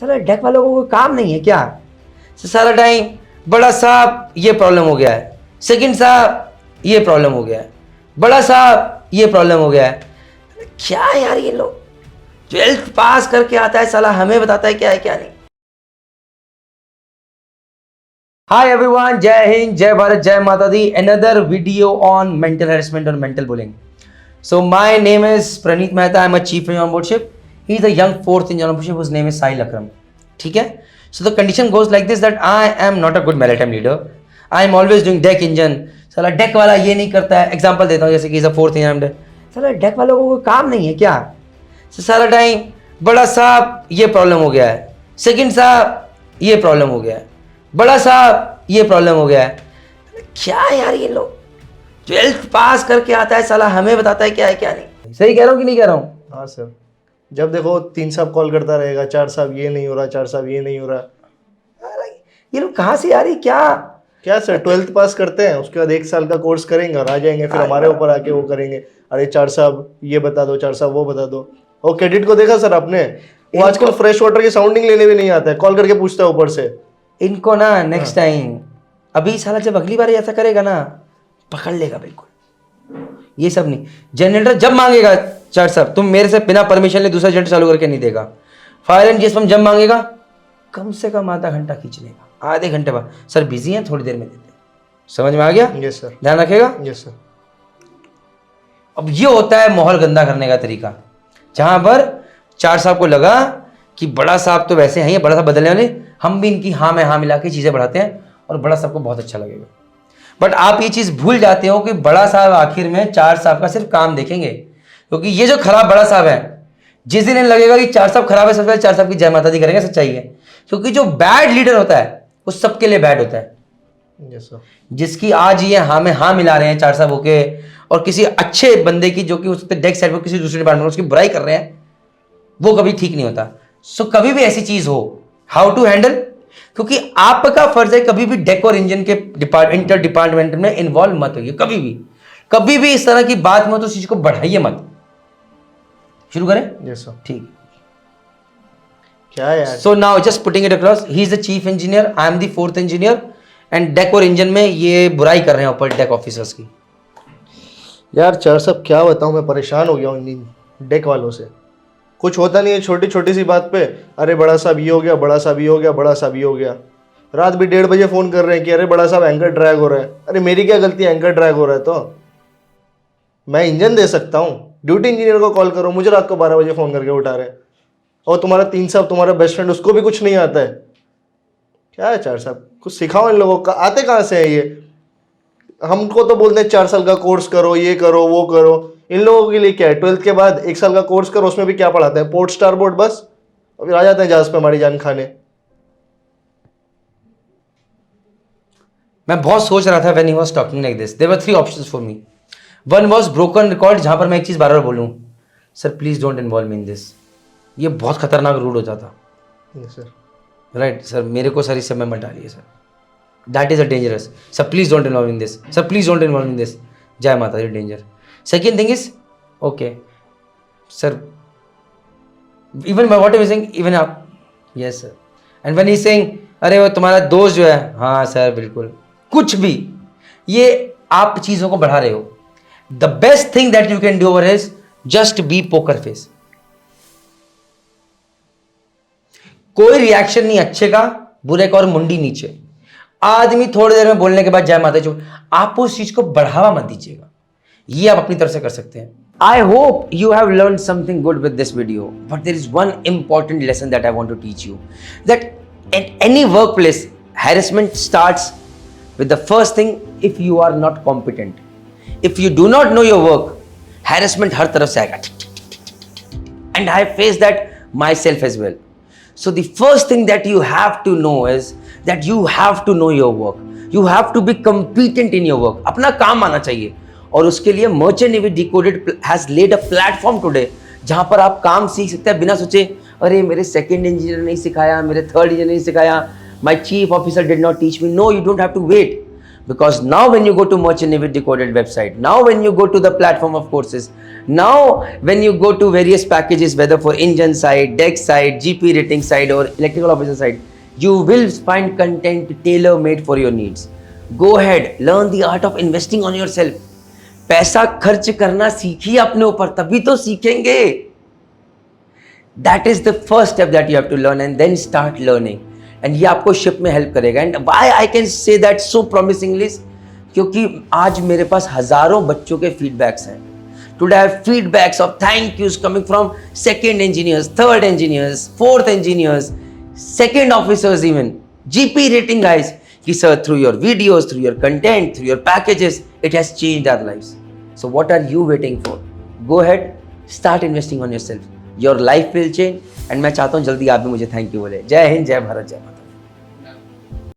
साला डेक वालों को कोई काम नहीं है क्या? सारा टाइम बड़ा साहब ये प्रॉब्लम हो गया है, सेकंड साहब ये प्रॉब्लम हो गया है, बड़ा साहब ये प्रॉब्लम हो गया है। क्या यार ये लोग 12th पास करके आता है साला हमें बताता है क्या है क्या नहीं। हाय एवरीवन, जय हिंद, जय भारत, जय Mata Di. Another video on mental harassment और mental bullying. So my name is Praneet Mehta. I'm a chief engineer on board ship. He's a young fourth engineer on board ship whose name is Sahil Akram. ठीक है? So the condition goes like this that I am not a good maritime leader. I am always doing deck engine. साला deck वाला ये नहीं करता है। Example देता हूँ, जैसे कि फोर्थ इंजीनियर, साला डेक वालों को कोई काम नहीं है क्या? सारा टाइम बड़ा साहब ये प्रॉब्लम हो गया है, सेकंड साहब ये प्रॉब्लम हो गया है, बड़ा साहब ये प्रॉब्लम हो गया है। क्या यार ये लोग 12th पास करके आता है साला हमें बताता है क्या है क्या नहीं। सही कह रहा हूँ कि नहीं कह रहा हूँ? हाँ सर, जब देखो 3 साहब कॉल करता रहेगा, 4 साहब ये नहीं हो रहा, 4 साहब ये नहीं हो रहा। ये लोग कहाँ से यार, क्या सर 12th पास करते हैं, उसके बाद 1 साल का कोर्स करेंगे और आ जाएंगे, फिर हमारे ऊपर आके वो करेंगे, अरे 4 साहब ये बता दो, 4 साहब वो बता दो। और क्रेडिट को देखा सर आपने, वो आजकल फ्रेश वाटर की साउंडिंग लेने भी नहीं आता है, कॉल करके पूछता है ऊपर से। इनको ना नेक्स्ट टाइम, अभी साला जब अगली बार ऐसा करेगा ना पकड़ लेगा बिल्कुल। ये सब नहीं, जनरेटर जब मांगेगा 4 साहब तुम मेरे से बिना परमिशन ले दूसरा जनरेटर चालू करके नहीं देगा। फायर एंड जीएस पंप जब मांगेगा कम से कम आधा घंटा खींच लेगा, आधे घंटे बाद सर बिजी हैं थोड़ी देर में देते हैं। समझ में आ गया? Yes sir. ध्यान रखेगा? Yes sir. अब ये होता है माहौल गंदा करने का तरीका, जहां पर 4 साहब को लगा कि बड़ा साहब तो वैसे हैं, ये बड़ा साहब बदलने वाले, हम भी इनकी हाँ में हाँ मिला के चीजें बढ़ाते हैं और बड़ा साहब को बहुत अच्छा लगेगा। बट आप ये चीज भूल जाते हो कि बड़ा साहब आखिर में 4 साहब का सिर्फ काम देखेंगे, क्योंकि ये जो खराब बड़ा साहब है, जिस दिन इन्हें लगेगा कि 4 साहब खराब है, सबसे पहले 4 साहब की जय माता दी करेंगे, सच्चाई है। क्योंकि जो बैड लीडर होता है वो सबके लिए बैड होता है। Yes sir. जिसकी आज ये हाँ में हाँ मिला रहे हैं 4 साहब होके, और किसी अच्छे बंदे की जो कि उस डेस्क साइड पर किसी दूसरे डिपार्टमेंट में उसकी बुराई कर रहे हैं, वो कभी ठीक नहीं होता। सो कभी भी ऐसी चीज हो, हाउ टू हैंडल, क्योंकि आपका फर्ज है कभी भी डेक और इंजन के इंटर डिपार्टमेंट में इन्वॉल्व मत होइए, कभी भी इस तरह की बात मत, उस चीज को बढ़ाइए मत। शुरू करें? Yes sir. ठीक। क्या है यार? So now just putting it across, he is the chief engineer, I am the fourth engineer, and deck और इंजन में ये बुराई कर रहे हैं ऊपर डेक ऑफिसर्स की। यार 4 साहब क्या बताऊं, मैं परेशान हो गया हूं इन डेक वालों से। कुछ होता नहीं है, छोटी छोटी सी बात पे अरे बड़ा साहब ये हो गया, बड़ा साहब ये हो गया, बड़ा साहब ये हो गया। रात भी 1:30 बजे फ़ोन कर रहे हैं कि अरे बड़ा साहब एंकर ड्रैग हो रहा है। अरे मेरी क्या गलती है, एंकर ड्रैग हो रहा है तो मैं इंजन दे सकता हूँ, ड्यूटी इंजीनियर को कॉल करो, मुझे रात को 12 बजे फ़ोन करके उठा रहे हैं। और तुम्हारा 3 साहब, तुम्हारा बेस्ट फ्रेंड, उसको भी कुछ नहीं आता है। क्या है 4 साहब, कुछ सिखाओ इन लोगों का, आते कहाँ से है ये? हमको तो बोलते हैं 4 साल का कोर्स करो, ये करो वो करो। इन लोगों के लिए क्या है, 12th के बाद 1 साल का कोर्स करो, उसमें भी क्या पढ़ाते हैं, पोर्ट स्टार बोर्ड बस, और फिर आ जाते हैं जहाज पे हमारी जान खाने। मैं बहुत सोच रहा था when he was talking like this, there were 3 options for me. One was broken record, जहां पर मैं एक चीज बार बार बोलूं, sir please don't involve me in this. ये बहुत खतरनाक रूट हो जाता। Yes sir. राइट सर, मेरे को सर इस समय मत डालिए sir, that is a dangerous, sir please don't involve in this, sir please don't involve in this, जय माता दी, danger. Second thing is, okay, sir, even what he is saying, even आप, yes sir, and when he is saying, अरे वो तुम्हारा दोस्त जो है, हाँ sir बिल्कुल, कुछ भी, ये आप चीजों को बढ़ा रहे हो। The best thing that you can do over is just be poker face. कोई रिएक्शन नहीं अच्छे का, बुरे का, और मुंडी नीचे। आदमी थोड़ी देर में बोलने के बाद जय माता दी, आप उस चीज को बढ़ावा मत दीजिएगा। ये आप अपनी तरफ से कर सकते हैं। I hope you have learned something good with this video, but there is one important lesson that I want to teach you, that in any workplace, harassment starts with the first thing, if you are not competent. If you do not know your work, harassment हर तरफ से आएगा, and I face that myself as well. So the first thing that you have to know is that you have to know your work. You have to be competent in your work. अपना काम आना चाहिए, और उसके लिए merchant navy decoded has lead a platform today, जहां पर आप काम सीख सकते हैं बिना सोचे अरे मेरे सेकंड इंजीनियर नहीं सिखाया, मेरे थर्ड इंजीनियर नहीं सिखाया, my chief officer did not teach me. No, you don't have to wait, because now when you go to merchant navy decoded website, now when you go to the platform of courses, Now, when you go to various packages, whether for engine side, deck side, GP rating side, or electrical officer side, you will find content tailor made for your needs. Go ahead, learn the art of investing on yourself. पैसा खर्च करना सीखिए अपने ऊपर, तभी तो सीखेंगे. That is the first step that you have to learn, and then start learning. And ये आपको शिप में हेल्प करेगा. And why I can say that so promisingly, क्योंकि आज मेरे पास हजारों बच्चों के फीडबैक्स हैं. Today I have feedbacks of thank yous coming from second engineers, third engineers, fourth engineers, second officers even, GP rating guys. कि sir, through your videos, through your content, through your packages, it has changed our lives. So what are you waiting for? Go ahead, start investing on yourself. Your life will change. And मैं चाहता हूँ जल्दी आप भी मुझे thank you बोले. जय हिंद, जय भारत, जय भारत.